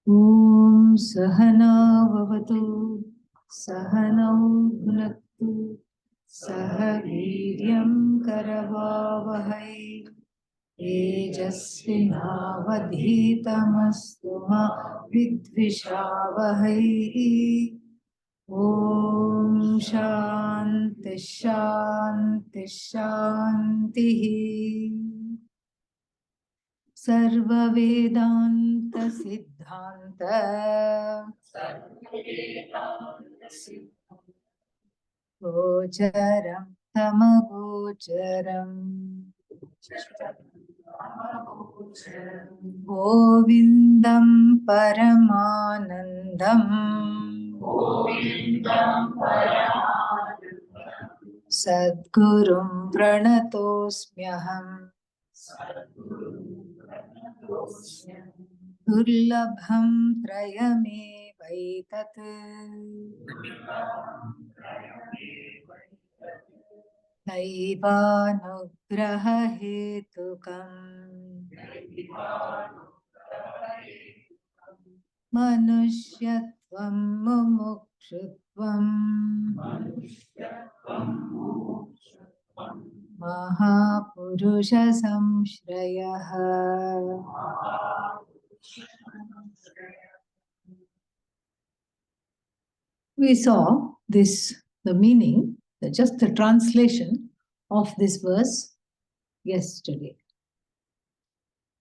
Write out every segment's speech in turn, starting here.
Om Sahana Vavatu Sahanau Bhunaktu Sahaviryam Karavavahai Tejasvinavadhitamastu ma vidvishavahai. Om Shanti Shanti Shanti. Sarva Vedanta Siddhanta Gocharam Tamagocharam Govindam Paramanandam Sadgurum Pranatosmyaham Durlabham Trayamevaitat Daivanugraha Hetukam Manusyatvam Mumukshutvam Mahapurusha Samshrayaha. We saw this, the meaning, just the translation of this verse yesterday.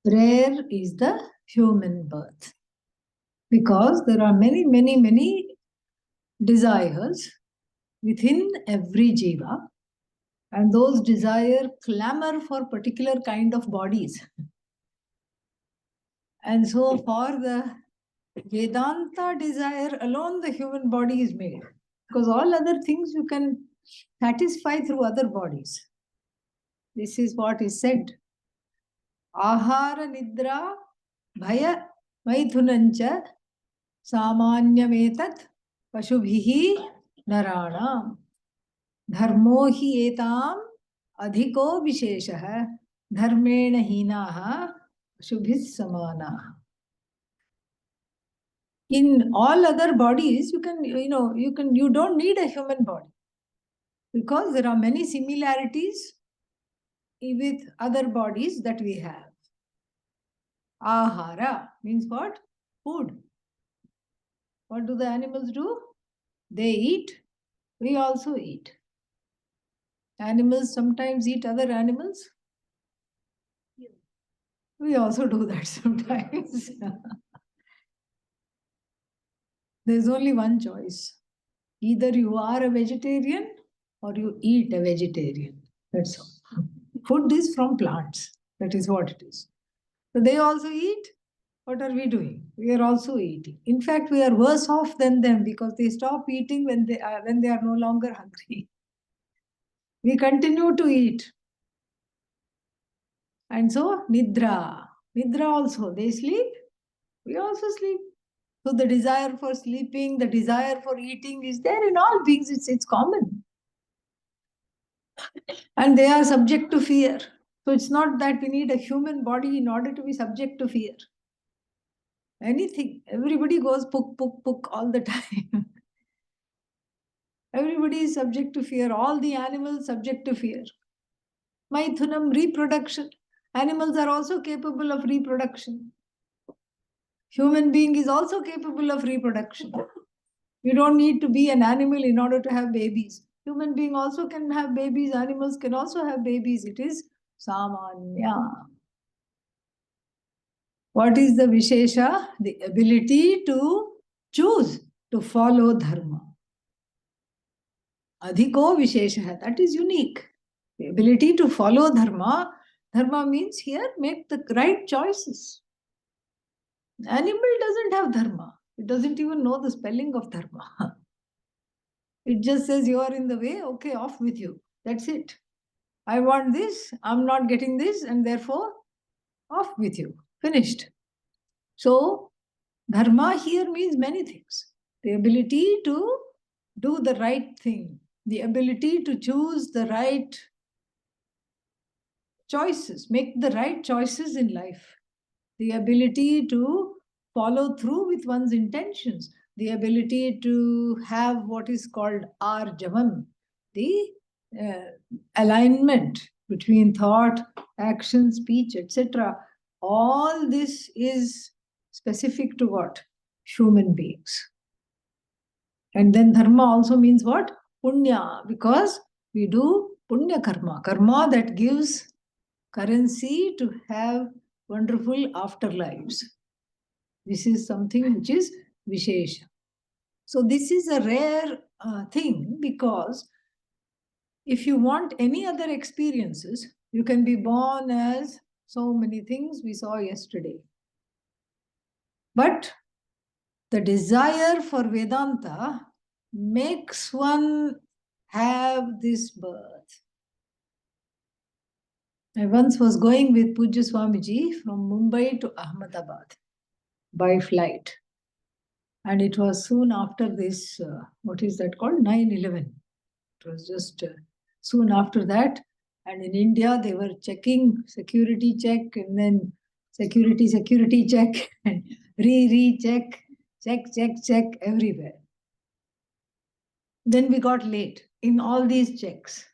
Rare is the human birth, because there are many, many, many desires within every jiva, and those desires clamor for particular kind of bodies. And so for the Vedanta desire alone, the human body is made, because all other things you can satisfy through other bodies. This is what is said. Ahara nidra bhaya maithunancha samanyametat pashubhihi narana dharmo hi etam adhiko visheshaha dharmena hinaha pashubhis samana. In all other bodies, you don't need a human body, because there are many similarities with other bodies that we have. Ahara means what? Food. What do the animals do? They eat. We also eat. Animals sometimes eat other animals. We also do that sometimes. There's only one choice. Either you are a vegetarian or you eat a vegetarian. That's all. Food is from plants. That is what it is. So they also eat. What are we doing? We are also eating. In fact, we are worse off than them, because they stop eating when they are no longer hungry. We continue to eat. And so Nidra also, they sleep. We also sleep. So the desire for sleeping, the desire for eating is there in all beings. It's common. And they are subject to fear. So it's not that we need a human body in order to be subject to fear. Anything. Everybody goes puk, puk, puk all the time. Everybody is subject to fear. All the animals subject to fear. Maithunam, reproduction. Animals are also capable of reproduction. Human being is also capable of reproduction. You don't need to be an animal in order to have babies. Human being also can have babies. Animals can also have babies. It is samanya. What is the Vishesha? The ability to choose, to follow dharma. Adhiko Vishesha, that is unique. The ability to follow dharma. Dharma means here, make the right choices. Animal doesn't have dharma. It doesn't even know the spelling of dharma. It just says you are in the way, okay, off with you. That's it. I want this, I'm not getting this, and therefore off with you. Finished. So, dharma here means many things. The ability to do the right thing, the ability to choose the right choices, make the right choices in life, the ability to follow through with one's intentions, the ability to have what is called arjavam, the alignment between thought, action, speech, etc. All this is specific to what? Human beings. And then dharma also means what? Punya, because we do punya karma, karma that gives currency to have wonderful afterlives. This is something which is Vishesha. So this is a rare thing, because if you want any other experiences, you can be born as so many things we saw yesterday. But the desire for Vedanta makes one have this birth. I once was going with Pujya Swamiji from Mumbai to Ahmedabad by flight. And it was soon after this, what is that called? 9/11. It was just soon after that. And in India, they were checking, security check, and then security check, and re-check, check everywhere. Then we got late in all these checks.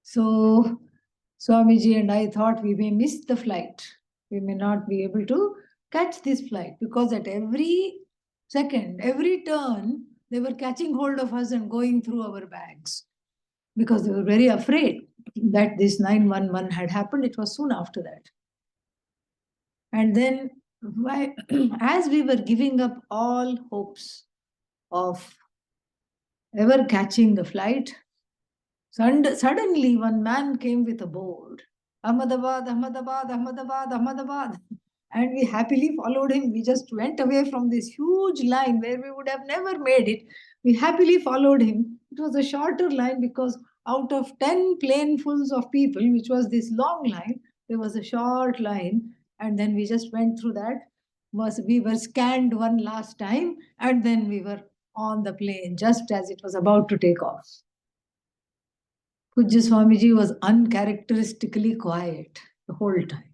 So Swamiji and I thought we may miss the flight. We may not be able to catch this flight, because at every second, every turn, they were catching hold of us and going through our bags, because they were very afraid that this 9/11 had happened. It was soon after that. And then as we were giving up all hopes of ever catching the flight, suddenly one man came with a board. Ahmedabad, Ahmedabad, Ahmedabad, Ahmedabad. And we happily followed him. We just went away from this huge line where we would have never made it. We happily followed him. It was a shorter line, because out of 10 planefuls of people, which was this long line, there was a short line. And then we just went through that. We were scanned one last time, and then we were on the plane just as it was about to take off. Pujya Swamiji was uncharacteristically quiet the whole time.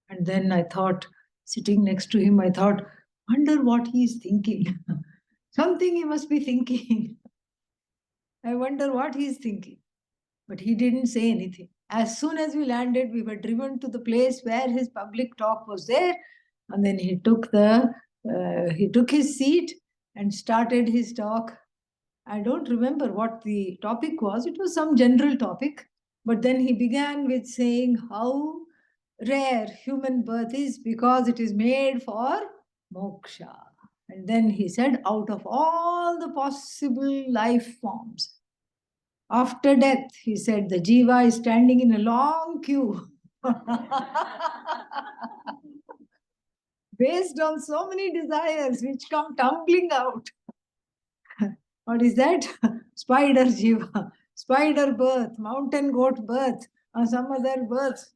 And then I thought, sitting next to him, I thought, wonder what he's thinking. Something he must be thinking. I wonder what he's thinking. But he didn't say anything. As soon as we landed, we were driven to the place where his public talk was there. And then he took his seat and started his talk. I don't remember what the topic was. It was some general topic. But then he began with saying how rare human birth is, because it is made for moksha. And then he said, out of all the possible life forms, after death, he said, the jiva is standing in a long queue. Based on so many desires which come tumbling out. What is that? Spider jiva, spider birth, mountain goat birth, or some other birth,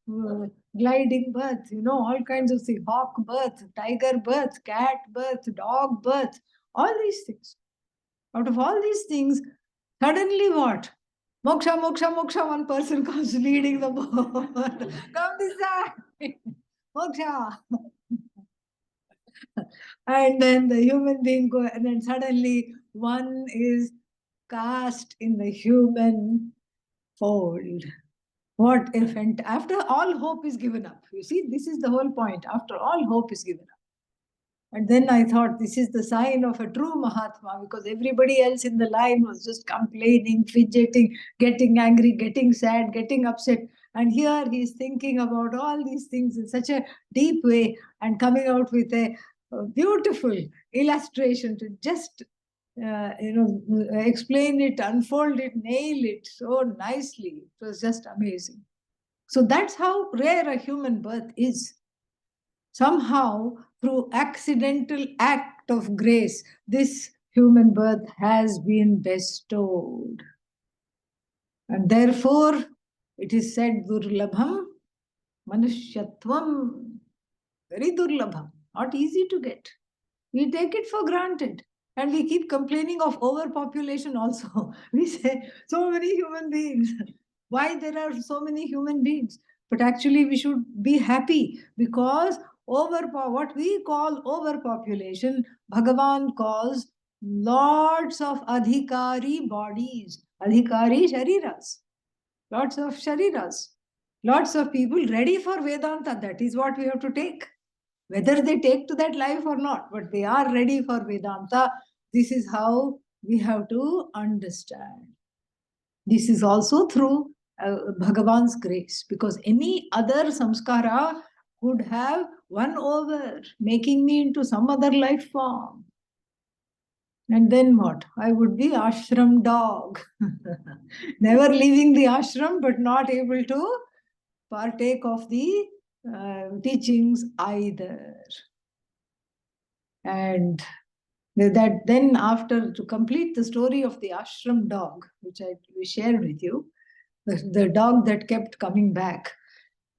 gliding birth, all kinds of things. Hawk birth, tiger birth, cat birth, dog birth, all these things. Out of all these things, suddenly what? Moksha, moksha, moksha, one person comes leading the boat. Come this side. Moksha. And then the human being goes, and then suddenly one is cast in the human fold. What if, and after all hope is given up? You see, this is the whole point. After all hope is given up. And then I thought, this is the sign of a true Mahatma, because everybody else in the line was just complaining, fidgeting, getting angry, getting sad, getting upset. And here he's thinking about all these things in such a deep way and coming out with a beautiful illustration to just explain it, unfold it, nail it so nicely. It was just amazing. So that's how rare a human birth is. Somehow, through accidental act of grace, this human birth has been bestowed. And therefore, it is said, Durlabham Manushyatvam. Very Durlabham, not easy to get. We take it for granted. And we keep complaining of overpopulation also. We say, so many human beings. Why there are so many human beings? But actually, we should be happy, because what we call overpopulation, Bhagavan calls lots of adhikari bodies, adhikari shariras, lots of shariras, lots of people ready for Vedanta. That is what we have to take. Whether they take to that life or not, but they are ready for Vedanta. This is how we have to understand. This is also through Bhagavan's grace, because any other samskara could have won over, making me into some other life form. And then what? I would be ashram dog. Never leaving the ashram, but not able to partake of the teachings either. And that then, after, to complete the story of the ashram dog, which we shared with you, the dog that kept coming back.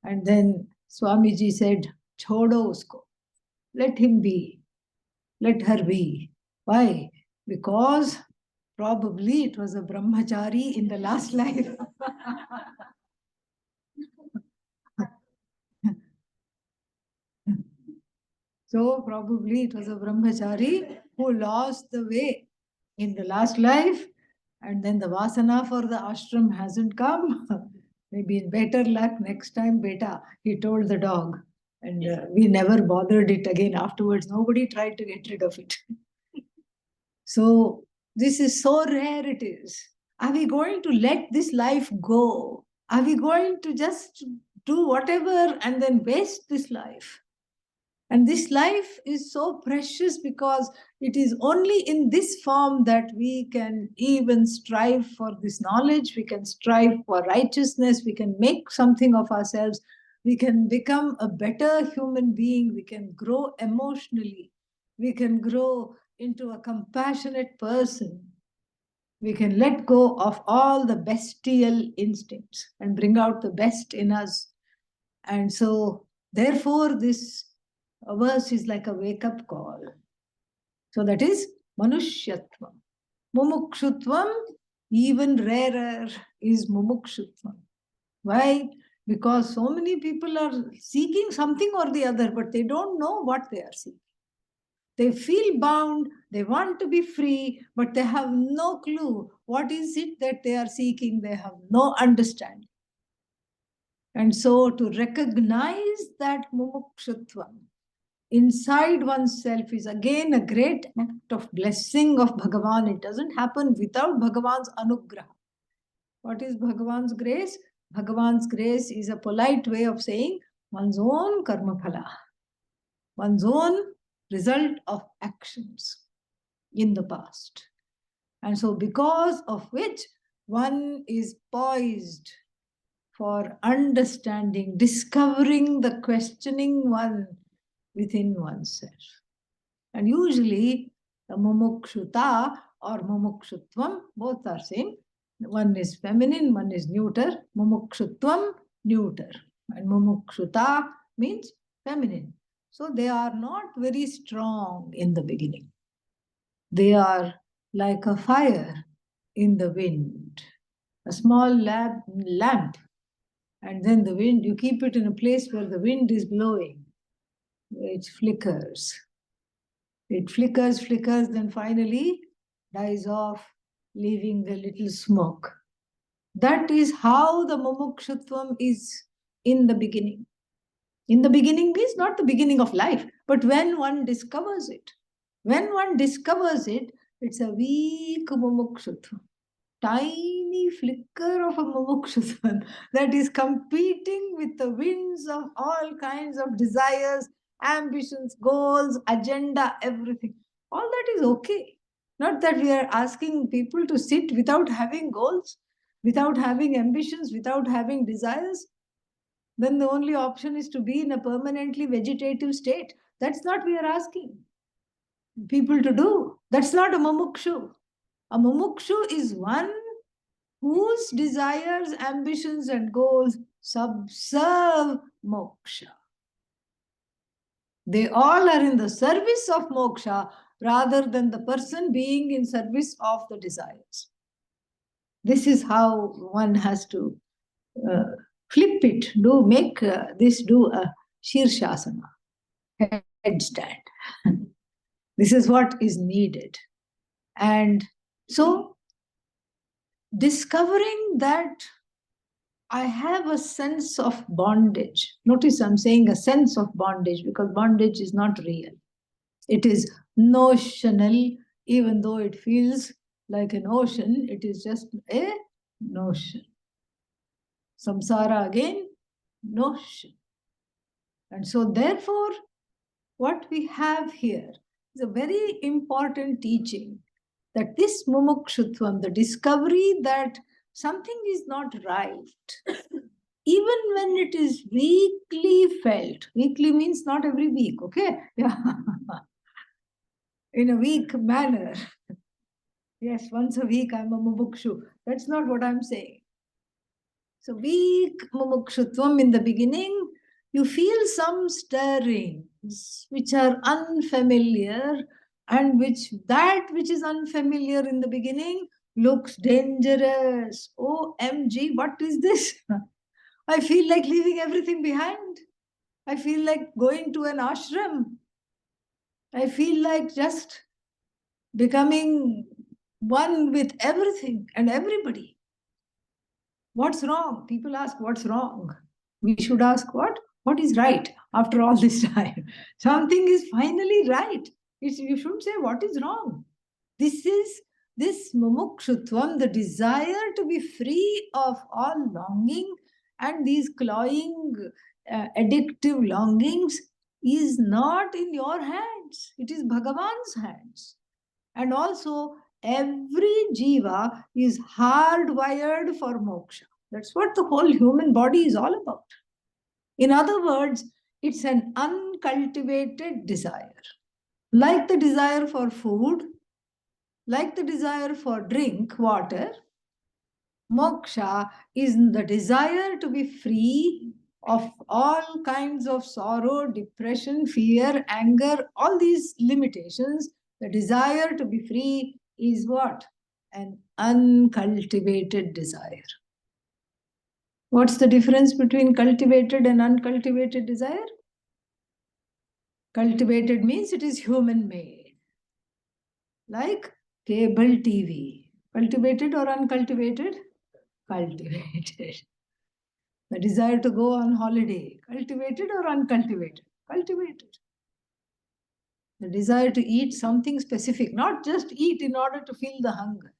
And then Swamiji said, Chodo usko. Let him be. Let her be. Why? Because probably it was a brahmachari in the last life. So probably it was a brahmachari who lost the way in the last life, and then the vasana for the ashram hasn't come. Maybe in better luck next time, beta, he told the dog. And we never bothered it again afterwards. Nobody tried to get rid of it. So this is so rare it is. Are we going to let this life go? Are we going to just do whatever and then waste this life? And this life is so precious because it is only in this form that we can even strive for this knowledge, we can strive for righteousness, we can make something of ourselves, we can become a better human being, we can grow emotionally, we can grow into a compassionate person. We can let go of all the bestial instincts and bring out the best in us. And so, therefore, this verse is like a wake-up call. So that is Manushyatvam. Mumukshutvam, even rarer, is Mumukshutvam. Why? Because so many people are seeking something or the other, but they don't know what they are seeking. They feel bound, they want to be free, but they have no clue what is it that they are seeking. They have no understanding. And so to recognize that mumukshutvam inside oneself is again a great act of blessing of Bhagavan. It doesn't happen without Bhagavan's anugraha. What is Bhagavan's grace? Bhagavan's grace is a polite way of saying one's own karma phala, one's own result of actions in the past. And so because of which one is poised for understanding, discovering the questioning one within oneself. And usually the mumukshuta or mumukshutvam, both are same. One is feminine, one is neuter. Mumukshutvam, neuter. And mumukshuta means feminine. So they are not very strong in the beginning. They are like a fire in the wind, a small lamp. And then the wind, you keep it in a place where the wind is blowing. It flickers. It flickers, then finally dies off, leaving a little smoke. That is how the mumukshutvam is in the beginning. In the beginning means not the beginning of life, but when one discovers it. When one discovers it, it's a weak mumukshutvam. Tiny flicker of a mumukshutvam that is competing with the winds of all kinds of desires, ambitions, goals, agenda, everything. All that is okay. Not that we are asking people to sit without having goals, without having ambitions, without having desires. Then the only option is to be in a permanently vegetative state. That's not what we are asking people to do. That's not a mumukshu. A mumukshu is one whose desires, ambitions, and goals subserve moksha. They all are in the service of moksha rather than the person being in service of the desires. This is how one has to flip it, do a Shirshasana. headstand. This is what is needed. And so, discovering that I have a sense of bondage. Notice I'm saying a sense of bondage because bondage is not real. It is notional, even though it feels like an ocean, it is just a notion. Samsara again, notion. And so therefore, what we have here is a very important teaching that this mumukshutvam, the discovery that something is not right, even when it is weakly felt. Weakly means not every week, okay? Yeah. In a weak manner. Yes, once a week I'm a mumukshu. That's not what I'm saying. So weak mumukshutvam in the beginning, you feel some stirrings which are unfamiliar, and that which is unfamiliar in the beginning looks dangerous. OMG, what is this? I feel like leaving everything behind. I feel like going to an ashram. I feel like just becoming one with everything and everybody. What's wrong? People ask, what's wrong? We should ask, what is right after all this time? Something is finally right. You shouldn't say, what is wrong? This is this mumukshutvam, the desire to be free of all longing and these cloying, addictive longings is not in your hands. It is Bhagavan's hands. And also, every jiva is hardwired for moksha. That's what the whole human body is all about. In other words, it's an uncultivated desire. Like the desire for food, like the desire for drink, water, moksha is the desire to be free of all kinds of sorrow, depression, fear, anger, all these limitations. The desire to be free is what? An uncultivated desire. What's the difference between cultivated and uncultivated desire? Cultivated means it is human-made. Like cable TV. Cultivated or uncultivated? Cultivated. The desire to go on holiday. Cultivated or uncultivated? Cultivated. The desire to eat something specific, not just eat in order to feel the hunger.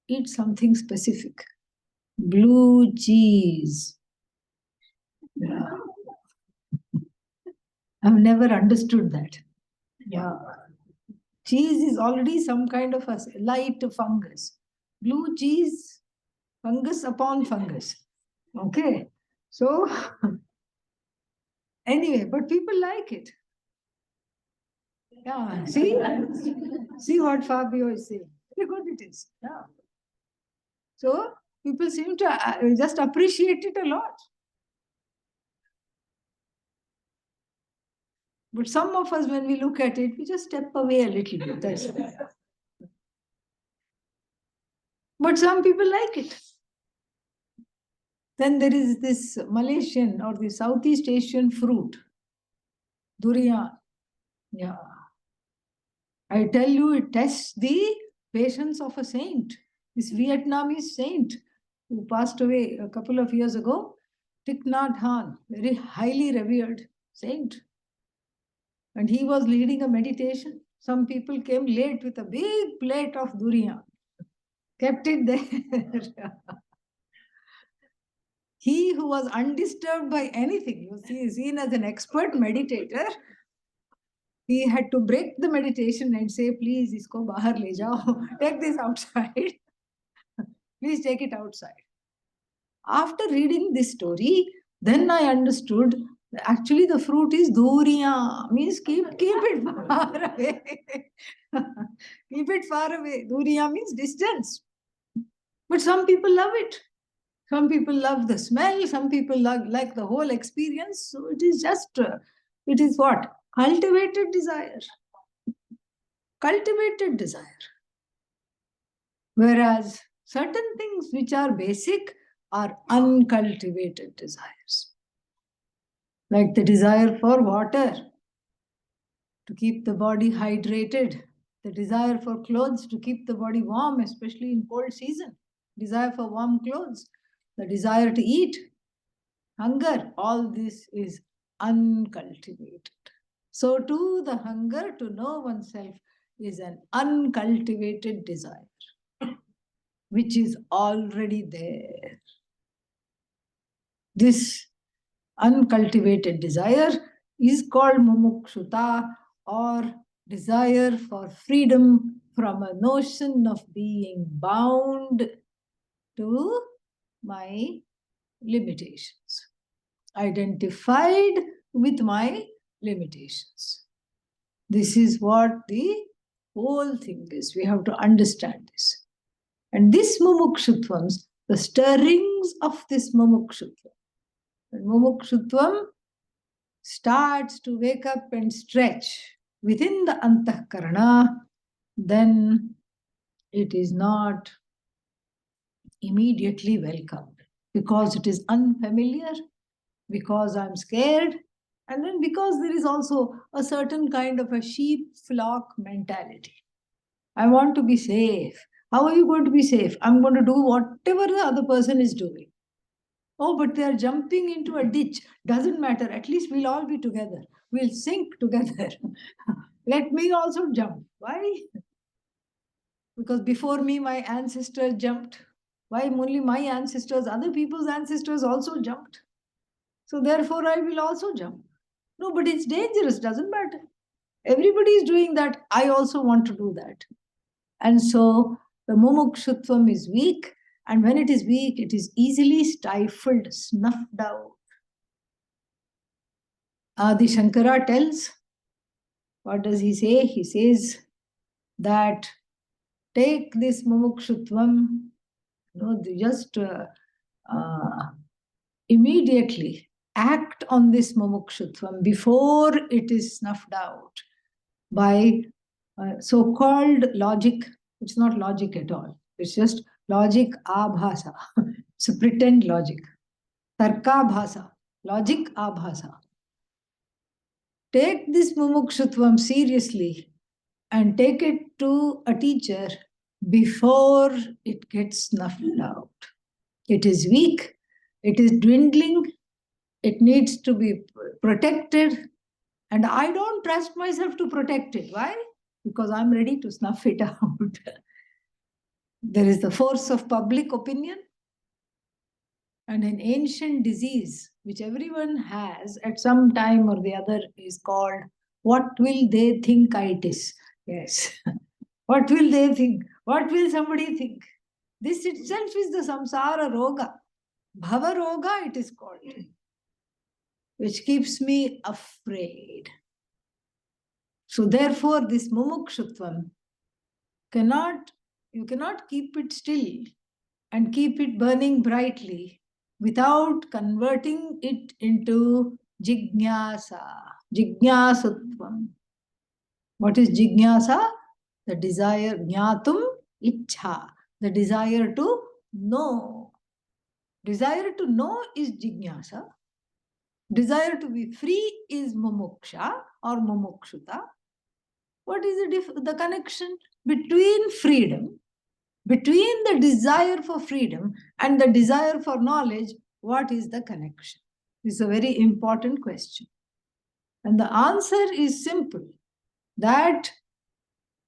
Eat something specific. Blue cheese. Yeah. I've never understood that. Yeah. Cheese is already some kind of a light fungus. Blue cheese, fungus upon fungus. Okay. So, anyway, but people like it. Yeah, see what Fabio is saying. Very good it is. Yeah. So people seem to just appreciate it a lot. But some of us, when we look at it, we just step away a little bit. That's it. But some people like it. Then there is this Malaysian or the Southeast Asian fruit, durian. Yeah. I tell you, it tests the patience of a saint. This Vietnamese saint who passed away a couple of years ago, Thich Nhat Hanh, very highly revered saint. And he was leading a meditation. Some people came late with a big plate of durian, kept it there. He who was undisturbed by anything, he was seen as an expert meditator, he had to break the meditation and say, please, isko bahar le jao. Take this outside. Please take it outside. After reading this story, then I understood actually the fruit is durian, means keep it far away. Keep it far away. Durian means distance. But some people love it. Some people love the smell. Some people like the whole experience. So it is just, it is what? Cultivated desire. Cultivated desire. Whereas certain things which are basic are uncultivated desires. Like the desire for water. to keep the body hydrated, the desire for clothes to keep the body warm, especially in cold season, desire for warm clothes, the desire to eat, hunger, all this is uncultivated. So too, the hunger to know oneself is an uncultivated desire, which is already there. This uncultivated desire is called mumukshuta, or desire for freedom from a notion of being bound to my limitations, identified with my limitations. This is what the whole thing is. We have to understand this. And this mumukshutvam, the stirrings of this mumukshutvam, when mumukshutvam starts to wake up and stretch within the antahkarana, then it is not immediately welcomed, because it is unfamiliar, because I'm scared, and then because there is also a certain kind of a sheep flock mentality. I want to be safe. How are you going to be safe? I'm going to do whatever the other person is doing. Oh, but they are jumping into a ditch. Doesn't matter. At least we'll all be together. We'll sink together. Let me also jump. Why? Because before me, my ancestors jumped. Why only my ancestors? Other people's ancestors also jumped. So therefore, I will also jump. No, but it's dangerous. Doesn't matter. Everybody is doing that. I also want to do that. And so the mumukshutvam is weak. And when it is weak, it is easily stifled, snuffed out. Adi Shankara tells, what does he say? He says that take this mumukshutvam, just immediately act on this mumukshutvam before it is snuffed out by so-called logic. It's not logic at all. It's just logic abhasa. It's a pretend logic. Tarka bhasa. Logic abhasa. Take this mumukshutvam seriously and take it to a teacher before it gets snuffed out. It is weak. It is dwindling. It needs to be protected. And I don't trust myself to protect it. Why? Because I'm ready to snuff it out. There is the force of public opinion and an ancient disease which everyone has at some time or the other is called what will they think it is. Yes. What will they think? What will somebody think? This itself is the samsara roga. Bhava roga it is called, which keeps me afraid. So therefore this mumukshutvam you cannot keep it still and keep it burning brightly without converting it into jijnasa, jijnasatvam. What is jijnasa? The desire, jnatum ichha, the desire to know. Desire to know is jijnasa. Desire to be free is mumuksha or mumukshuta. What is the connection between freedom, between the desire for freedom and the desire for knowledge? What is the connection? This is a very important question. And the answer is simple, that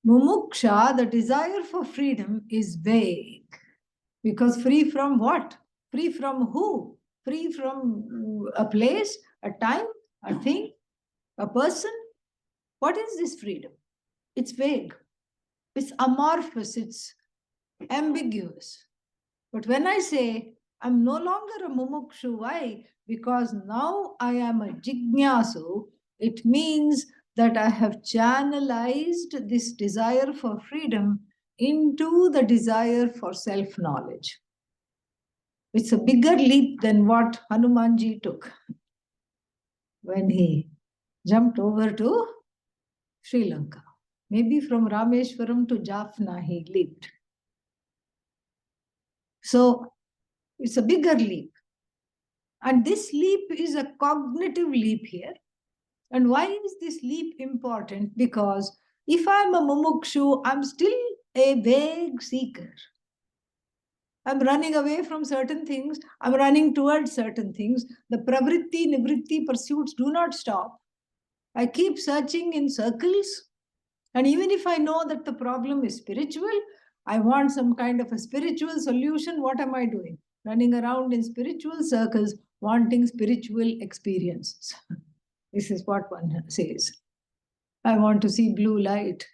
mumuksha, the desire for freedom, is vague. Because free from what? Free from who? Free from a place, a time, a thing, a person? What is this freedom? It's vague. It's amorphous. It's ambiguous. But when I say I'm no longer a mumukshu, why? Because now I am a jignasu, it means that I have channelized this desire for freedom into the desire for self-knowledge. It's a bigger leap than what Hanumanji took when he jumped over to Sri Lanka. Maybe from Rameshwaram to Jaffna he leaped. So it's a bigger leap. And this leap is a cognitive leap here. And why is this leap important? Because if I'm a mumukshu, I'm still a vague seeker. I'm running away from certain things. I'm running towards certain things. The pravritti, nivritti pursuits do not stop. I keep searching in circles. And even if I know that the problem is spiritual, I want some kind of a spiritual solution. What am I doing? Running around in spiritual circles, wanting spiritual experiences. This is what one says. I want to see blue light.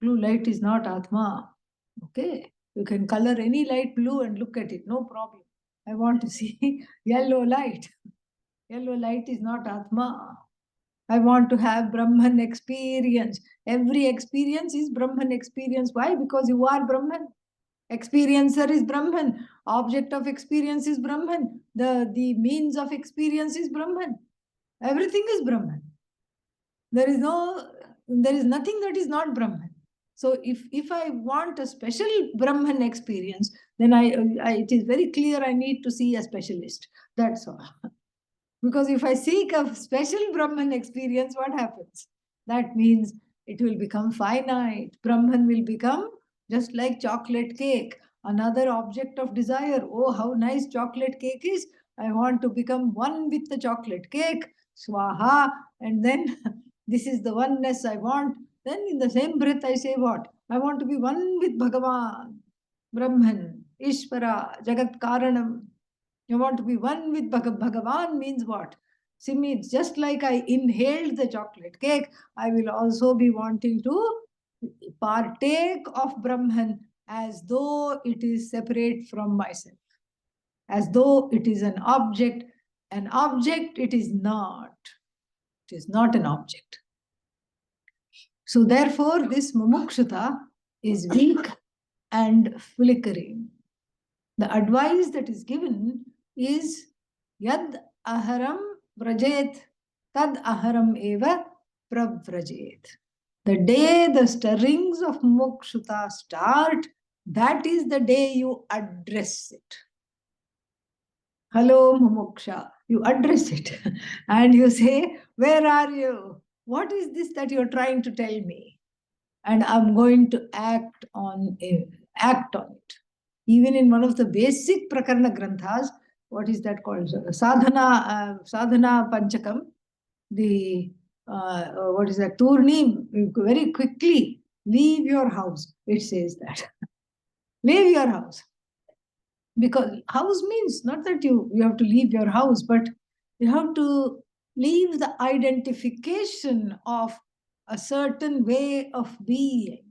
Blue light is not Atma. Okay. You can color any light blue and look at it, no problem. I want to see yellow light. Yellow light is not Atma. I want to have Brahman experience. Every experience is Brahman experience. Why? Because you are Brahman. Experiencer is Brahman. Object of experience is Brahman. The means of experience is Brahman. Everything is Brahman. There is nothing that is not Brahman. So if I want a special Brahman experience, then it is very clear I need to see a specialist. That's all. Because if I seek a special Brahman experience, what happens? That means it will become finite. Brahman will become just like chocolate cake, another object of desire. Oh, how nice chocolate cake is. I want to become one with the chocolate cake. Swaha. And then this is the oneness I want. Then in the same breath, I say what? I want to be one with Bhagavan, Brahman, Ishvara, Jagat Karanam. You want to be one with Bhagavan means what? See, means just like I inhaled the chocolate cake, I will also be wanting to partake of Brahman as though it is separate from myself, as though it is an object. An object, it is not. It is not an object. So therefore, this mumukshata is weak and flickering. The advice that is given is yad aharam vrajet, tad aharam eva pravrajet. The day the stirrings of mukshuta start, that is the day you address it. Hello, mumuksha. You address it and you say, where are you? What is this that you're trying to tell me? And I'm going to act on it. Even in one of the basic prakarana granthas, what is that called? Sadhana Panchakam, what is that? Turnim, very quickly, leave your house. It says that. Leave your house. Because house means not that you have to leave your house, but you have to leave the identification of a certain way of being,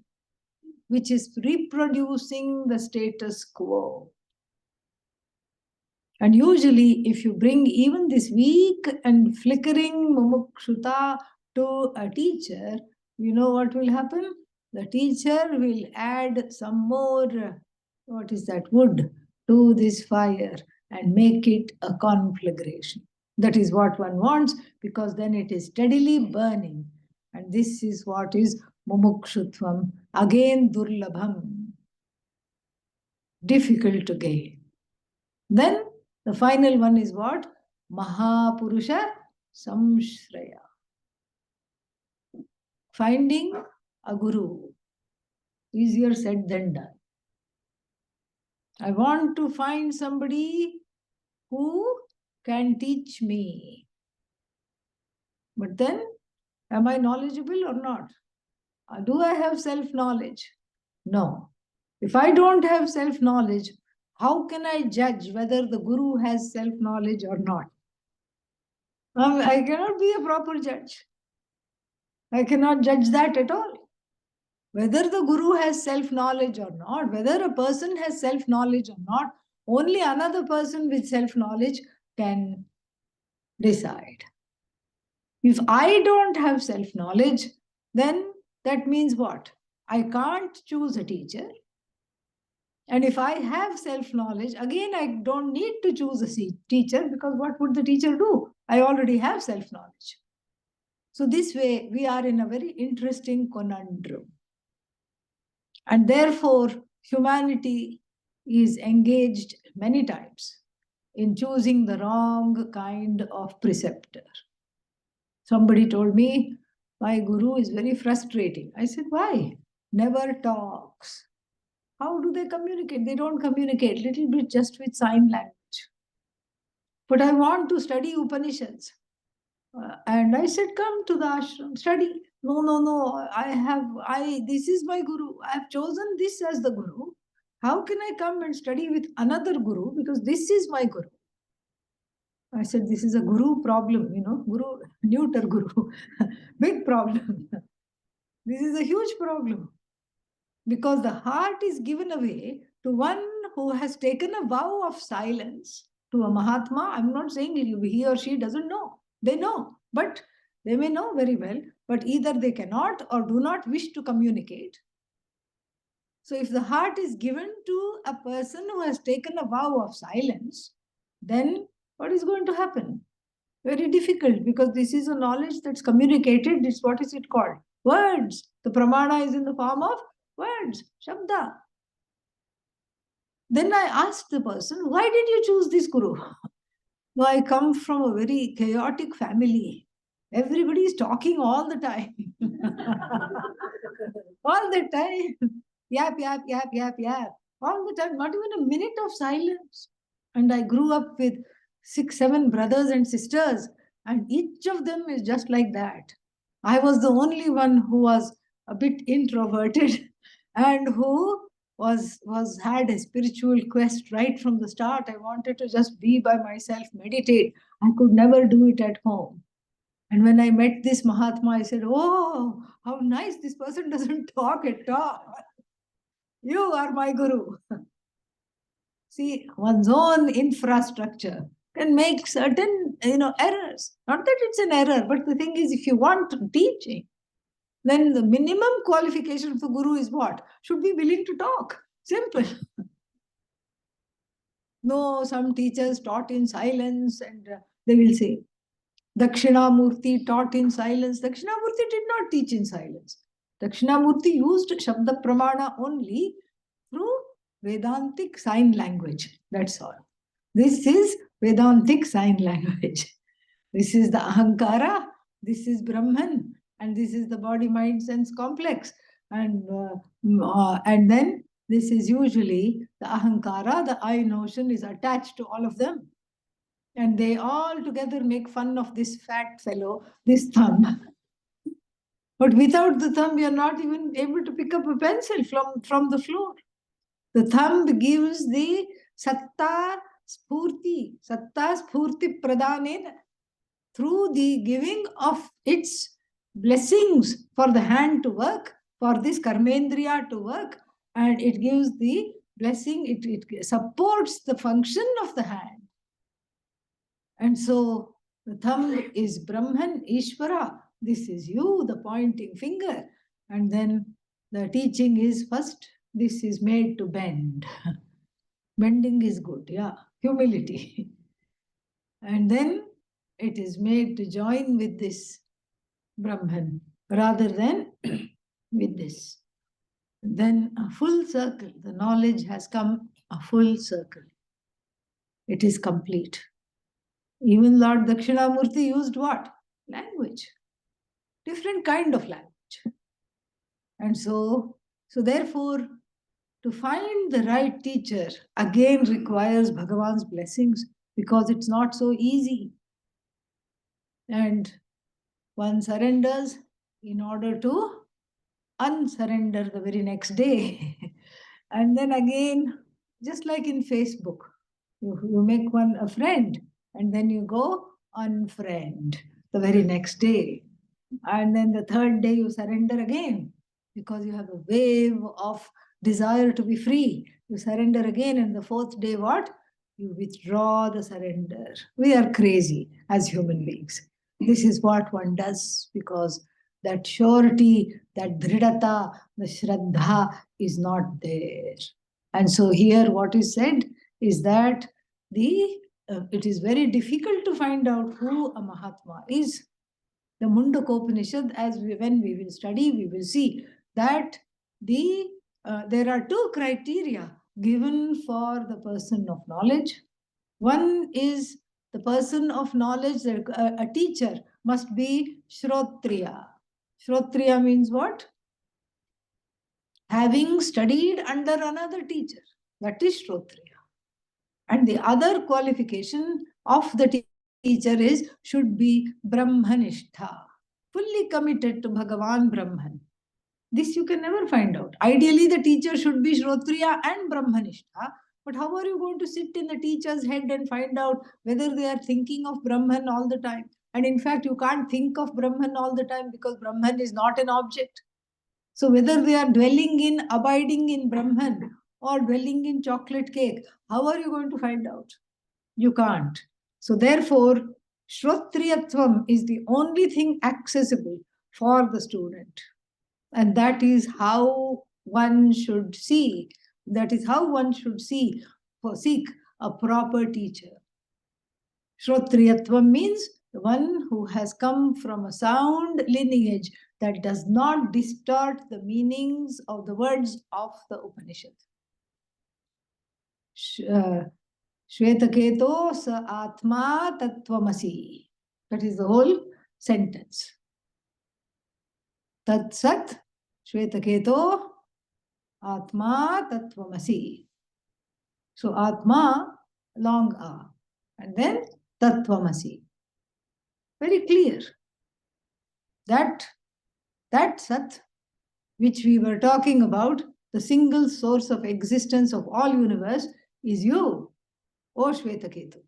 which is reproducing the status quo. And usually, if you bring even this weak and flickering mumukshuta to a teacher, you know what will happen? The teacher will add some more, what is that, wood to this fire and make it a conflagration. That is what one wants, because then it is steadily burning. And this is what is mumukshutvam, again durlabham, difficult to gain. Then the final one is what? Mahapurusha Samshraya. Finding a guru. Easier said than done. I want to find somebody who can teach me. But then, am I knowledgeable or not? Do I have self-knowledge? No. If I don't have self-knowledge, how can I judge whether the guru has self-knowledge or not? I cannot be a proper judge. I cannot judge that at all. Whether the guru has self-knowledge or not, whether a person has self-knowledge or not, only another person with self-knowledge can decide. If I don't have self-knowledge, then that means what? I can't choose a teacher. And if I have self-knowledge, again, I don't need to choose a teacher, because what would the teacher do? I already have self-knowledge. So this way, we are in a very interesting conundrum. And therefore, humanity is engaged many times in choosing the wrong kind of preceptor. Somebody told me, my guru is very frustrating. I said, why? Never talks. How do they communicate? They don't communicate, little bit just with sign language. But I want to study Upanishads. And I said, come to the ashram, study. No, no, no, this is my guru. I have chosen this as the guru. How can I come and study with another guru? Because this is my guru. I said, this is a guru problem, guru, neuter guru, big problem. This is a huge problem. Because the heart is given away to one who has taken a vow of silence, to a Mahatma. I'm not saying he or she doesn't know. They know, but they may know very well, but either they cannot or do not wish to communicate. So if the heart is given to a person who has taken a vow of silence, then what is going to happen? Very difficult, because this is a knowledge that's communicated. It's, what is it called? Words. The pramana is in the form of words, shabda. Then I asked the person, why did you choose this guru? No, I come from a very chaotic family. Everybody is talking all the time. All the time. Yap, yap, yap, yap, yap. All the time. Not even a minute of silence. And I grew up with 6, 7 brothers and sisters, and each of them is just like that. I was the only one who was a bit introverted and who had a spiritual quest right from the start. I wanted to just be by myself, meditate. I could never do it at home. And when I met this Mahatma, I said, oh, how nice, this person doesn't talk at all. You are my guru. See, one's own infrastructure can make certain, errors. Not that it's an error, but the thing is, if you want teaching, then the minimum qualification for guru is what? Should be willing to talk. Simple. No, some teachers taught in silence, and they will say, Dakshinamurti taught in silence. Dakshinamurti did not teach in silence. Dakshinamurti used Shabda Pramana only through Vedantic sign language. That's all. This is Vedantic sign language. This is the Ahankara, this is Brahman, and this is the body, mind, sense complex. And then this is usually the Ahankara, the I notion is attached to all of them. And they all together make fun of this fat fellow, this thumb. But without the thumb, you're not even able to pick up a pencil from the floor. The thumb gives the satta spurti pradanena. Through the giving of its blessings for the hand to work, for this karmendriya to work, and it gives the blessing, it supports the function of the hand. And so the thumb is Brahman, Ishvara. This is you, the pointing finger. And then the teaching is first, this is made to bend. Bending is good, yeah. Humility. And then it is made to join with this Brahman rather than with this. Then a full circle. The knowledge has come a full circle. It is complete. Even Lord Dakshinamurti used what? Language. Different kind of language. And so therefore, to find the right teacher again requires Bhagavan's blessings, because it's not so easy. And one surrenders in order to unsurrender the very next day. And then again, just like in Facebook, you make a friend, and then you go unfriend the very next day. And then the third day you surrender again, because you have a wave of desire to be free. You surrender again, and the fourth day what? You withdraw the surrender. We are crazy as human beings. This is what one does, because that surety, that dridata, the shraddha is not there. And so here what is said is that it is very difficult to find out who a Mahatma is. The Mundakopanishad, when we will study, we will see that there are 2 criteria given for the person of knowledge. One is the person of knowledge, a teacher must be Shrotriya. Shrotriya means what? Having studied under another teacher. That is Shrotriya. And the other qualification of the teacher is should be Brahmanishtha, fully committed to Bhagavan Brahman. This you can never find out. Ideally, the teacher should be Shrotriya and Brahmanishtha. But how are you going to sit in the teacher's head and find out whether they are thinking of Brahman all the time? And in fact, you can't think of Brahman all the time because Brahman is not an object. So whether they are dwelling in, abiding in Brahman or dwelling in chocolate cake, how are you going to find out? You can't. So therefore, Shrotriyatvam is the only thing accessible for the student. And that is how one should see. That is how one should seek a proper teacher. Shrotriyatvam means the one who has come from a sound lineage that does not distort the meanings of the words of the Upanishad. Shvetaketo sa atma tattvamasi. That is the whole sentence. Tat sat Shvetaketo atma tattvamasi. So atma, long a. And then tattvamasi. Very clear. That Sat, which we were talking about, the single source of existence of all universe, is you, O Shvetaketu,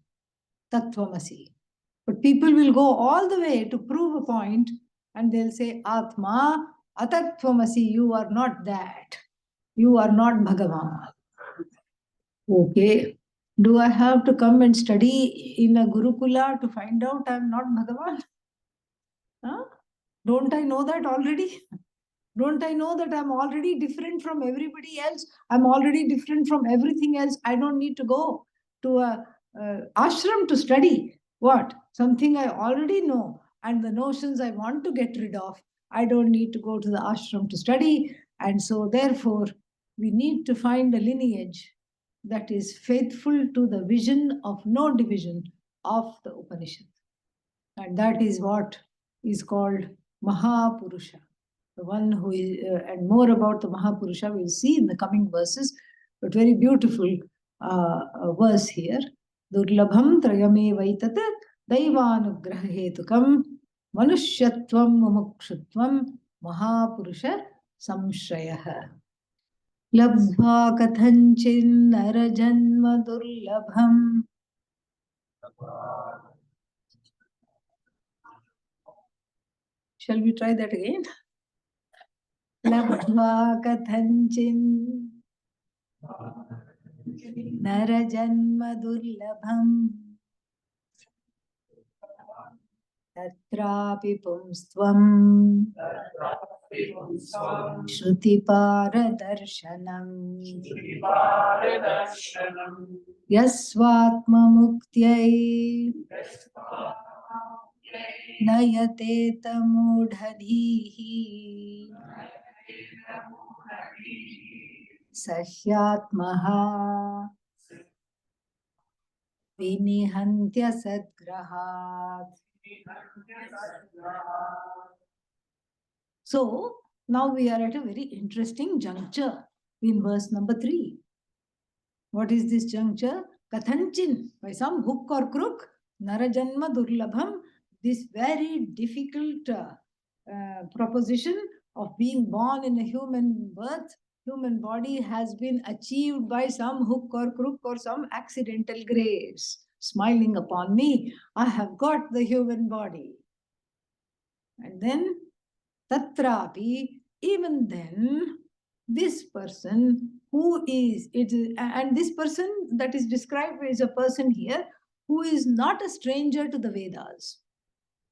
Tattvamasi. But people will go all the way to prove a point and they'll say, Atma, Atattvamasi, you are not that. You are not Bhagavan. Okay. Do I have to come and study in a Gurukula to find out I'm not Bhagavan? Huh? Don't I know that already? Don't I know that I'm already different from everybody else? I'm already different from everything else. I don't need to go to a ashram to study. What? Something I already know. And the notions I want to get rid of. I don't need to go to the ashram to study. And so therefore, we need to find a lineage that is faithful to the vision of no division of the Upanishad. And that is what is called Mahapurusha. The one who is, and more about the Mahapurusha we'll see in the coming verses, but very beautiful verse here. Durlabham trayame vaitat daivanugrahetukam manushyatvam mumukshutvam Mahapurusha samshrayah. Labhva kathanchin narajanma durlabham. Shall we try that again? Labhva kathanchin narajanma durlabham tatrapi pumstvam Shrutipara-darshanam Yasvatma-muktyai Nayate-tamudhadhihi Sahyatmaha Vinihantya-sadgrahat. So, now we are at a very interesting juncture in verse number 3. What is this juncture? Kathanchin, by some hook or crook, Narajanma Durlabham, this very difficult proposition of being born in a human birth, human body has been achieved by some hook or crook or some accidental grace. Smiling upon me, I have got the human body. And then Tatrapi, even then, this person who is, and this person that is described is a person here who is not a stranger to the Vedas.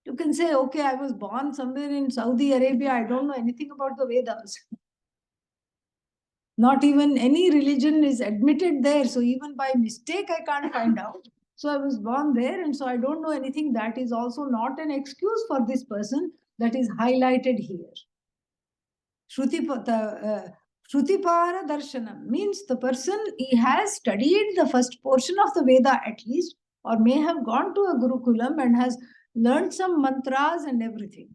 You can say, okay, I was born somewhere in Saudi Arabia, I don't know anything about the Vedas. Not even any religion is admitted there, so even by mistake I can't find out. So I was born there and so I don't know anything. That is also not an excuse for this person that is highlighted here. Shrutipara darshanam means the person, he has studied the first portion of the Veda at least, or may have gone to a Gurukulam and has learned some mantras and everything.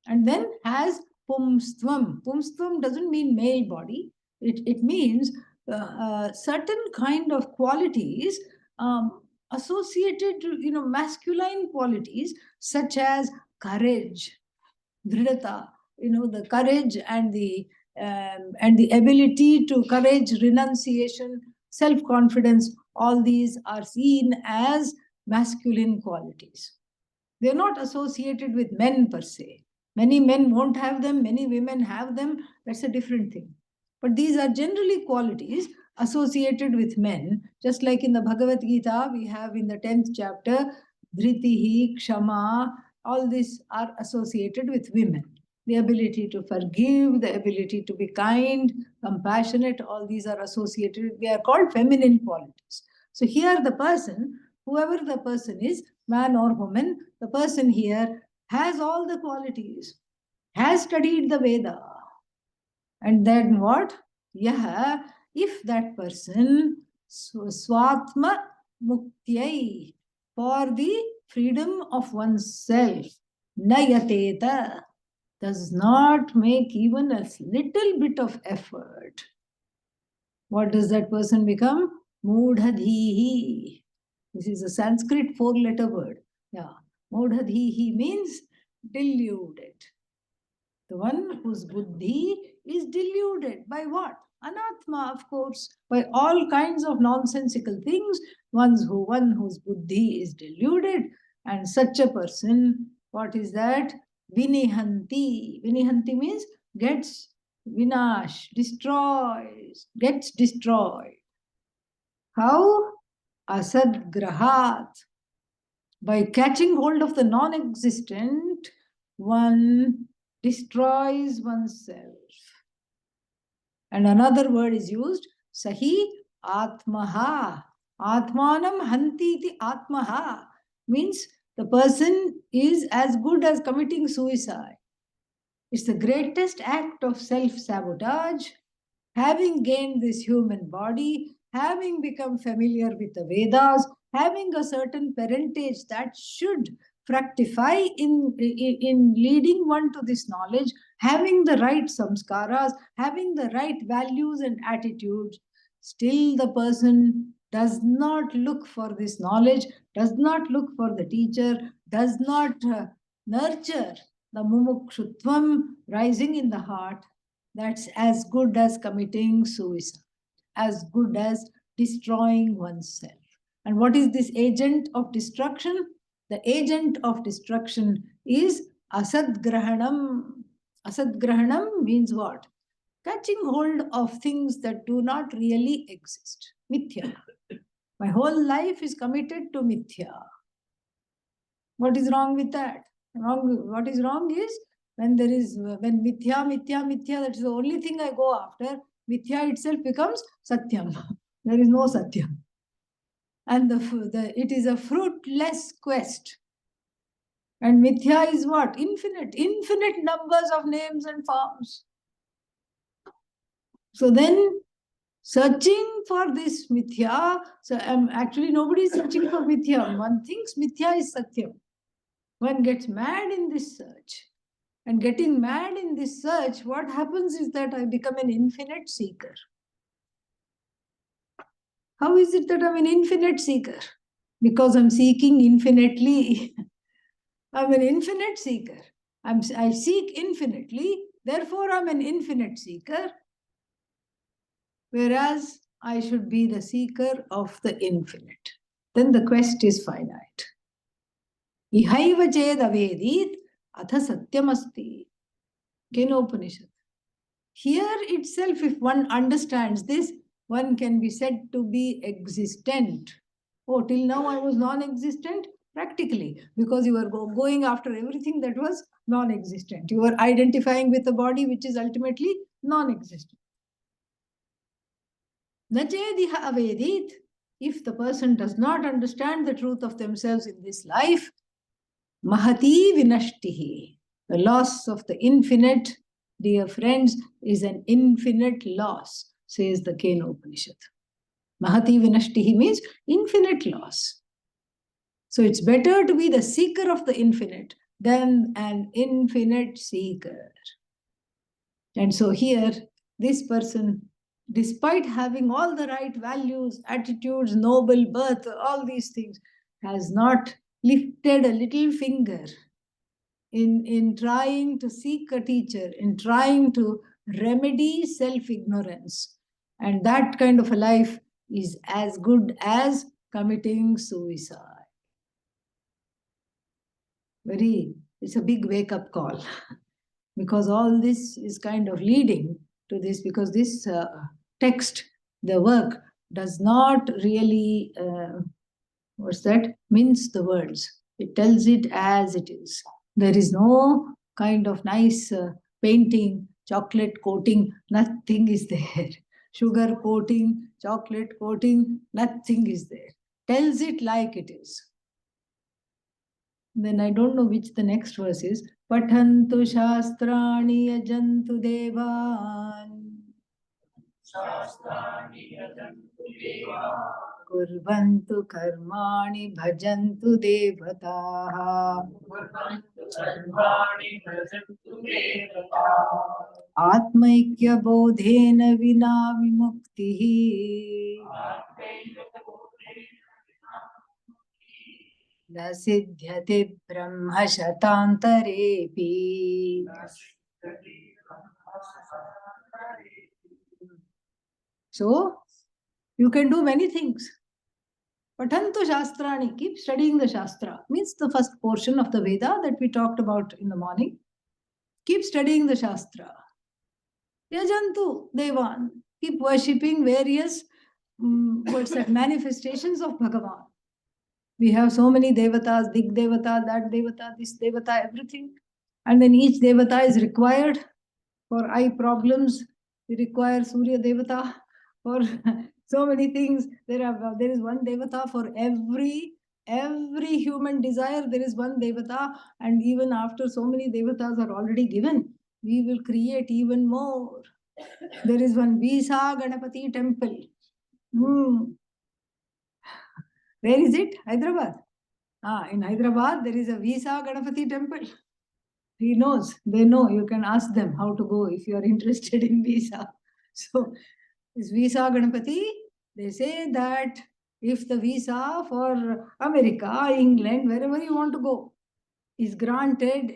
and then has pumstvam. Pumstvam doesn't mean male body. It means certain kind of qualities associated to masculine qualities, such as courage, dridata, the courage and the ability to courage, renunciation, self-confidence. All these are seen as masculine qualities. They're not associated with men per se. Many men won't have them, many women have them. That's a different thing. But these are generally qualities associated with men, just like in the Bhagavad Gita, we have in the 10th chapter, Dhritihi, Kshama, all these are associated with women. The ability to forgive, the ability to be kind, compassionate, all these are associated, they are called feminine qualities. So here the person, whoever the person is, man or woman, the person here has all the qualities, has studied the Veda. And then what? Yaha, if that person, Swatma Muktiyai, for the freedom of oneself, Nayateta, does not make even a little bit of effort, what does that person become? Mudhadhihi. This is a Sanskrit 4-letter word. Yeah. Mudhadhihi means deluded. The one whose buddhi is deluded by what? Anatma, of course, by all kinds of nonsensical things. One whose buddhi is deluded, and such a person, what is that? Vinihanti. Vinihanti means gets vinash, destroys, gets destroyed. How? Asadgrahat. By catching hold of the non-existent, one destroys oneself. And another word is used, Sahi Atmaha. Atmanam hantiti Atmaha means the person is as good as committing suicide. It's the greatest act of self-sabotage. Having gained this human body, having become familiar with the Vedas, having a certain parentage that should fructify in leading one to this knowledge, having the right samskaras, having the right values and attitudes, still the person does not look for this knowledge, does not look for the teacher, does not nurture the mumukshutvam rising in the heart. That's as good as committing suicide, as good as destroying oneself. And what is this agent of destruction? The agent of destruction is asadgrahanam. Asadgrahanam means what? Catching hold of things that do not really exist. Mithya. My whole life is committed to mithya. What is wrong with that? What is wrong is when mithya, that is the only thing I go after, mithya itself becomes satyam. There is no satyam. And it is a fruitless quest. And mithya is what? Infinite numbers of names and forms. So then, searching for this mithya, actually nobody is searching for mithya. One thinks mithya is satyam. One gets mad in this search. And getting mad in this search, what happens is that I become an infinite seeker. How is it that I'm an infinite seeker? Because I'm seeking infinitely. I'm an infinite seeker. I seek infinitely, therefore I'm an infinite seeker. Whereas I should be the seeker of the infinite. Then the quest is finite. Ihaiva ched avedit atha satyamasti. Kenopanishad. Here itself, if one understands this, one can be said to be existent. Oh, till now I was non-existent? Practically, because you were going after everything that was non-existent. You were identifying with a body which is ultimately non-existent. Nachediha avedit, if the person does not understand the truth of themselves in this life, mahati vinashtihi, the loss of the infinite, dear friends, is an infinite loss, says the Kena Upanishad. Mahati vinashtihi means infinite loss. So it's better to be the seeker of the infinite than an infinite seeker. And so here, this person, despite having all the right values, attitudes, noble birth, all these things, has not lifted a little finger in trying to seek a teacher, in trying to remedy self-ignorance. And that kind of a life is as good as committing suicide. It's a big wake-up call. Because all this is kind of leading to this, because this text, the work, does not really, mince the words. It tells it as it is. There is no kind of nice painting, chocolate coating, nothing is there. Sugar coating, chocolate coating, nothing is there. Tells it like it is. Then I don't know which the next verse is. Pathantu shastrani yajantu devan. Shastrani yajantu devan. Kurvantu karmani bhajantu devataha. Kurvantu karmani bhajantu devataha. Atmaikya bodhena vina vimuktihi. न सिद्ध्यति ब्रह्म शतान्तरेऽपि. So, you can do many things. Pathantu shastrani, keep studying the shastra. Means the first portion of the Veda that we talked about in the morning. Keep studying the shastra. Yajantu devan, keep worshipping various manifestations of Bhagavan. We have so many devatas, Dig Devata, that Devata, this Devata, everything. And then each Devata is required for eye problems. We require Surya Devata for so many things. There is one Devata for every human desire. There is one Devata, and even after so many Devatas are already given, we will create even more. There is one Visa Ganapati temple. Where is it? Hyderabad. In Hyderabad, there is a Visa Ganapati temple. He knows. They know. You can ask them how to go if you are interested in visa. So, this Visa Ganapati, they say that if the visa for America, England, wherever you want to go, is granted,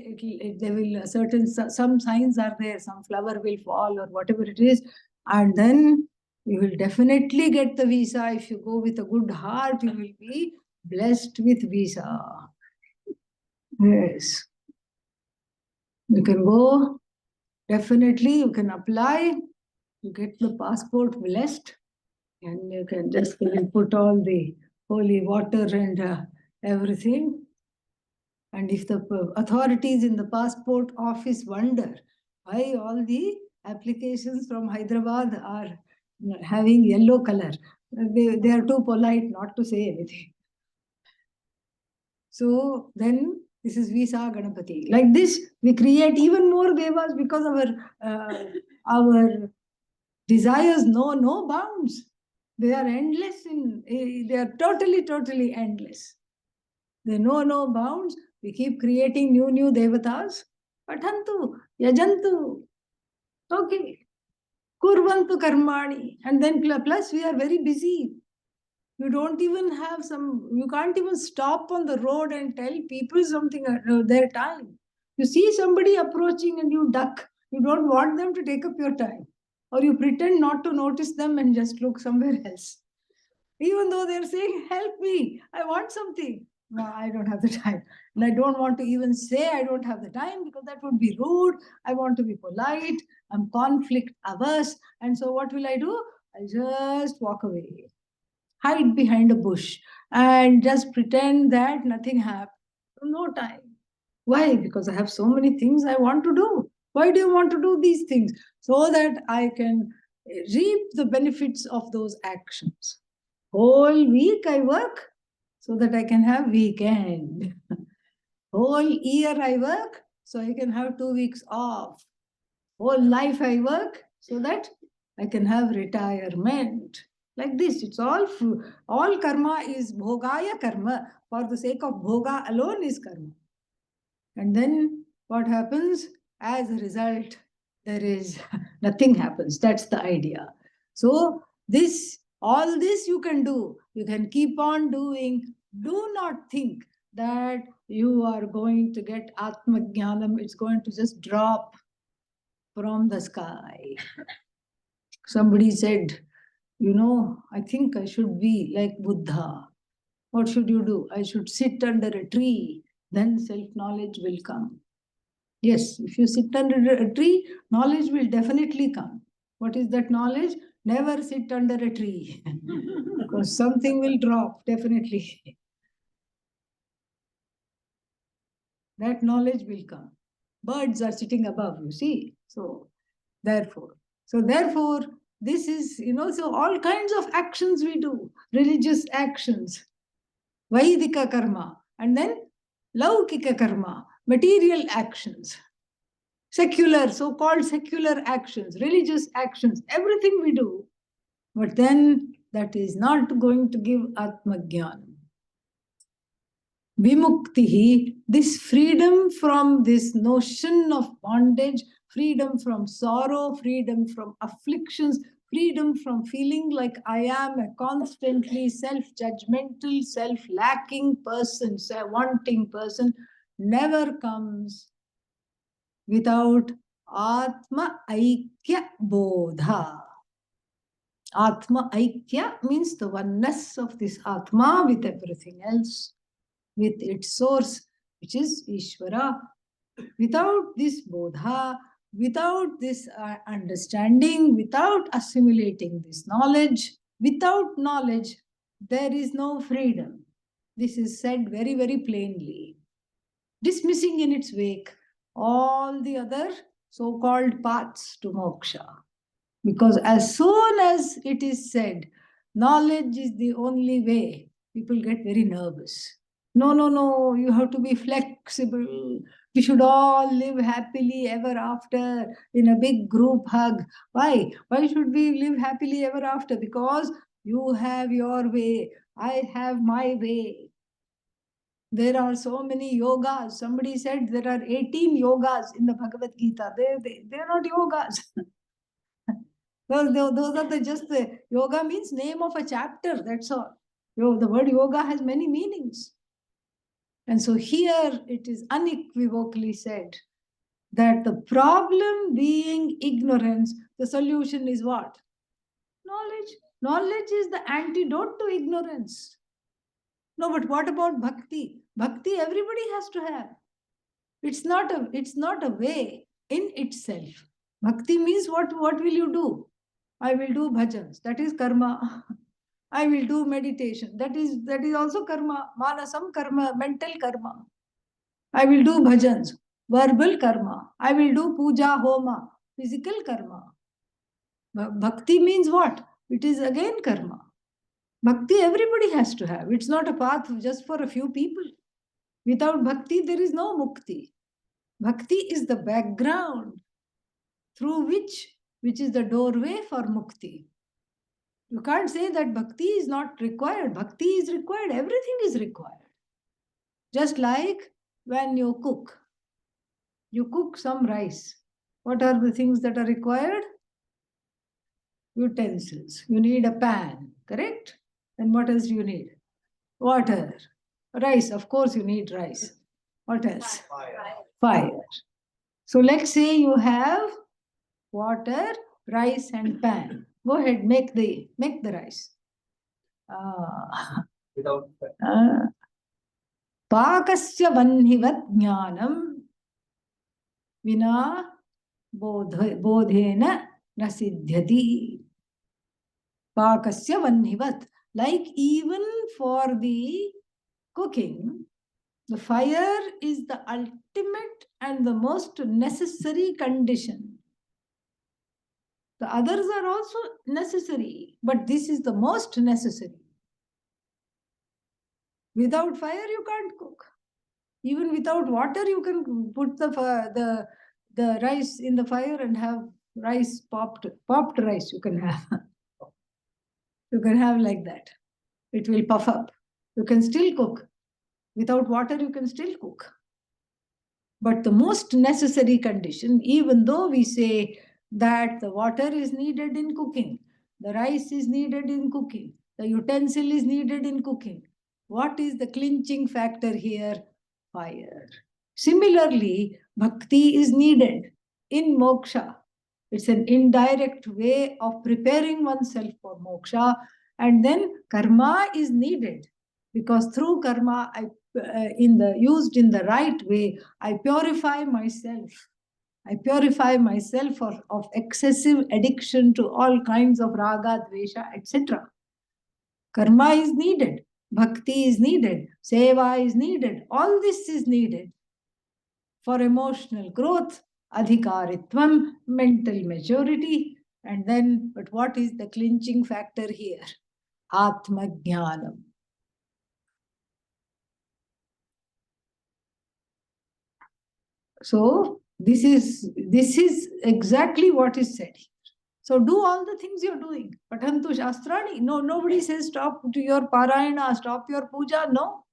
there will some signs are there, some flower will fall or whatever it is, and then you will definitely get the visa. If you go with a good heart, you will be blessed with visa. Yes. You can go, definitely, you can apply, you get the passport blessed, and you can just put all the holy water and everything. And if the authorities in the passport office wonder why all the applications from Hyderabad are having yellow color, they are too polite not to say anything. So then this is Visa Ganapati. Like this, we create even more devas because our desires know no bounds. They are endless. They are totally endless. They know no bounds. We keep creating new devatas. Pathantu, yajantu. Okay. Kurvantu karmani. And then plus we are very busy. You don't even have you can't even stop on the road and tell people something their time. You see somebody approaching and you duck. You don't want them to take up your time. Or you pretend not to notice them and just look somewhere else. Even though they're saying, help me, I want something. No, I don't have the time. And I don't want to even say I don't have the time because that would be rude. I want to be polite. I'm conflict averse. And so what will I do? I'll just walk away. Hide behind a bush and just pretend that nothing happened. No time. Why? Because I have so many things I want to do. Why do you want to do these things? So that I can reap the benefits of those actions. Whole week I work so that I can have weekend. Whole year I work so I can have 2 weeks off. Whole life I work so that I can have retirement. Like this, it's all karma is bhogaya karma. For the sake of bhoga alone is karma. And then what happens? As a result, there is nothing happens. That's the idea. So all this you can do. You can keep on doing. Do not think that you are going to get Atma Jnanam. It's going to just drop from the sky. Somebody said, I think I should be like Buddha. What should you do? I should sit under a tree, then self-knowledge will come. Yes, if you sit under a tree, knowledge will definitely come. What is that knowledge? Never sit under a tree, because something will drop, definitely. That knowledge will come. Birds are sitting above, you see. Therefore, this is, so all kinds of actions we do, religious actions, Vaidika karma, and then Laukika karma, material actions, secular, so-called secular actions, religious actions, everything we do. But then that is not going to give Atma Jnana. Vimuktihi, this freedom from this notion of bondage, freedom from sorrow, freedom from afflictions, freedom from feeling like I am a constantly self-judgmental, self-lacking person, wanting person, never comes without Atma Aikya Bodha. Atma Aikya means the oneness of this Atma with everything else, with its source, which is Ishvara. Without this Bodha, without this understanding, without assimilating this knowledge, without knowledge, there is no freedom. This is said very, very plainly, dismissing in its wake all the other so-called paths to moksha. Because as soon as it is said, knowledge is the only way, people get very nervous. No, you have to be flexible. We should all live happily ever after in a big group hug. Why? Why should we live happily ever after? Because you have your way, I have my way. There are so many yogas. Somebody said there are 18 yogas in the Bhagavad Gita. They're not yogas. Those are just the yoga means name of a chapter. That's all. The word yoga has many meanings. And so here it is unequivocally said that the problem being ignorance, the solution is what? Knowledge. Knowledge is the antidote to ignorance. No, but what about bhakti? Bhakti everybody has to have. It's not a way in itself. Bhakti means what will you do? I will do bhajans. That is karma. I will do meditation. That is also karma. Manasam karma, mental karma. I will do bhajans, verbal karma. I will do puja, homa, physical karma. Bhakti means what? It is again karma. Bhakti everybody has to have. It's not a path just for a few people. Without bhakti, there is no mukti. Bhakti is the background through which is the doorway for mukti. You can't say that bhakti is not required. Bhakti is required. Everything is required. Just like when you cook some rice. What are the things that are required? Utensils. You need a pan, correct? And what else do you need? Water. Rice, of course you need rice. What else? Fire. So let's say you have water, rice and pan. Go ahead, make the rice. Without Pakasya vanhivat jnanam vina bodhena nasiddhyati. Pakasya vanhivat. Like even for the cooking, the fire is the ultimate and the most necessary condition. The others are also necessary, but this is the most necessary. Without fire, you can't cook. Even without water, you can put the rice in the fire and have rice popped rice. You can have. You can have like that. It will puff up. You can still cook. Without water, you can still cook. But the most necessary condition, even though we say that the water is needed in cooking, the rice is needed in cooking, the utensil is needed in cooking, what is the clinching factor here? Fire. Similarly, bhakti is needed in moksha. It's an indirect way of preparing oneself for moksha. And then karma is needed, because through karma, used in the right way, I purify myself. I purify myself of excessive addiction to all kinds of raga, dvesha, etc. Karma is needed. Bhakti is needed. Seva is needed. All this is needed for emotional growth, adhikaritvam, mental maturity. And then, but what is the clinching factor here? Atma Jnanam. So this is exactly what is said here. So do all the things you're doing. Patantu Shastrani. No, nobody says stop to your parayana, stop your puja. No.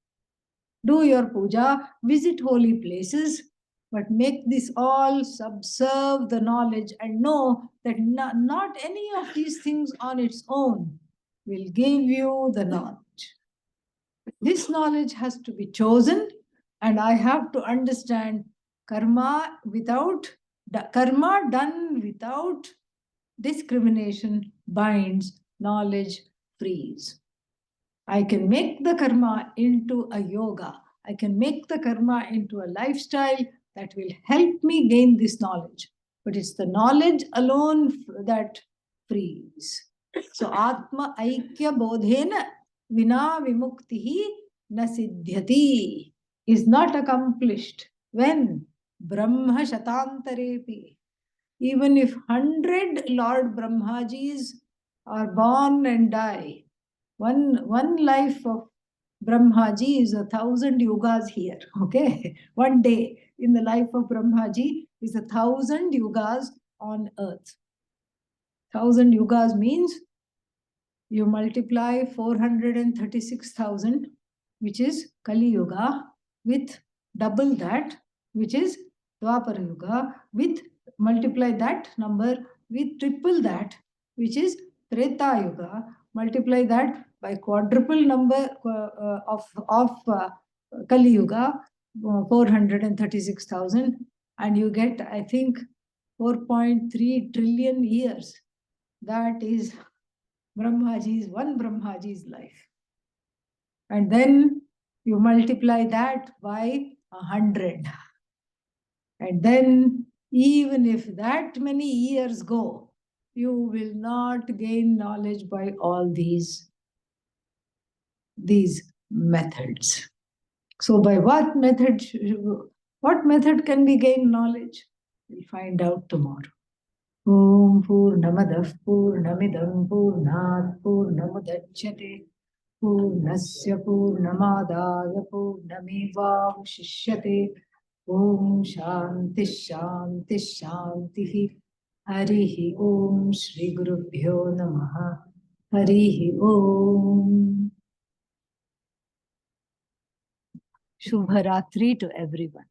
Do your puja, visit holy places, but make this all subserve the knowledge and know that not any of these things on its own will give you the knowledge. This knowledge has to be chosen, and I have to understand karma done without discrimination binds, knowledge frees. I can make the karma into a yoga. I can make the karma into a lifestyle that will help me gain this knowledge. But it's the knowledge alone that frees. So Atma Aikya Bodhena Vina Vimuktihi Na Siddhyati is not accomplished when Brahma Shatantarepi. Even if 100 Lord Brahmajis are born and die, one life of Brahmaji is 1,000 yugas here. Okay, one day in the life of Brahmaji is 1,000 yugas on earth. 1,000 yugas means you multiply 436,000, which is Kali Yuga, with double that, which is Dwapara Yuga, with multiply that number with triple that, which is Treta Yuga, multiply that by quadruple number of Kali Yuga, 436,000, and you get, I think, 4.3 trillion years. That is one Brahmaji's life. And then you multiply that by 100. And then even if that many years go, you will not gain knowledge by all these methods. So by what method can we gain knowledge? We'll find out tomorrow. Om Purnamadah Purnamidam Purnat Purnamudachyate Purnasya Purnamadaya Purnamevavashishyate. Om Shanti Shanti Shanti. Harihi Om Shri Gurubhyo Namaha. Harihi Om. Shubharatri to everyone.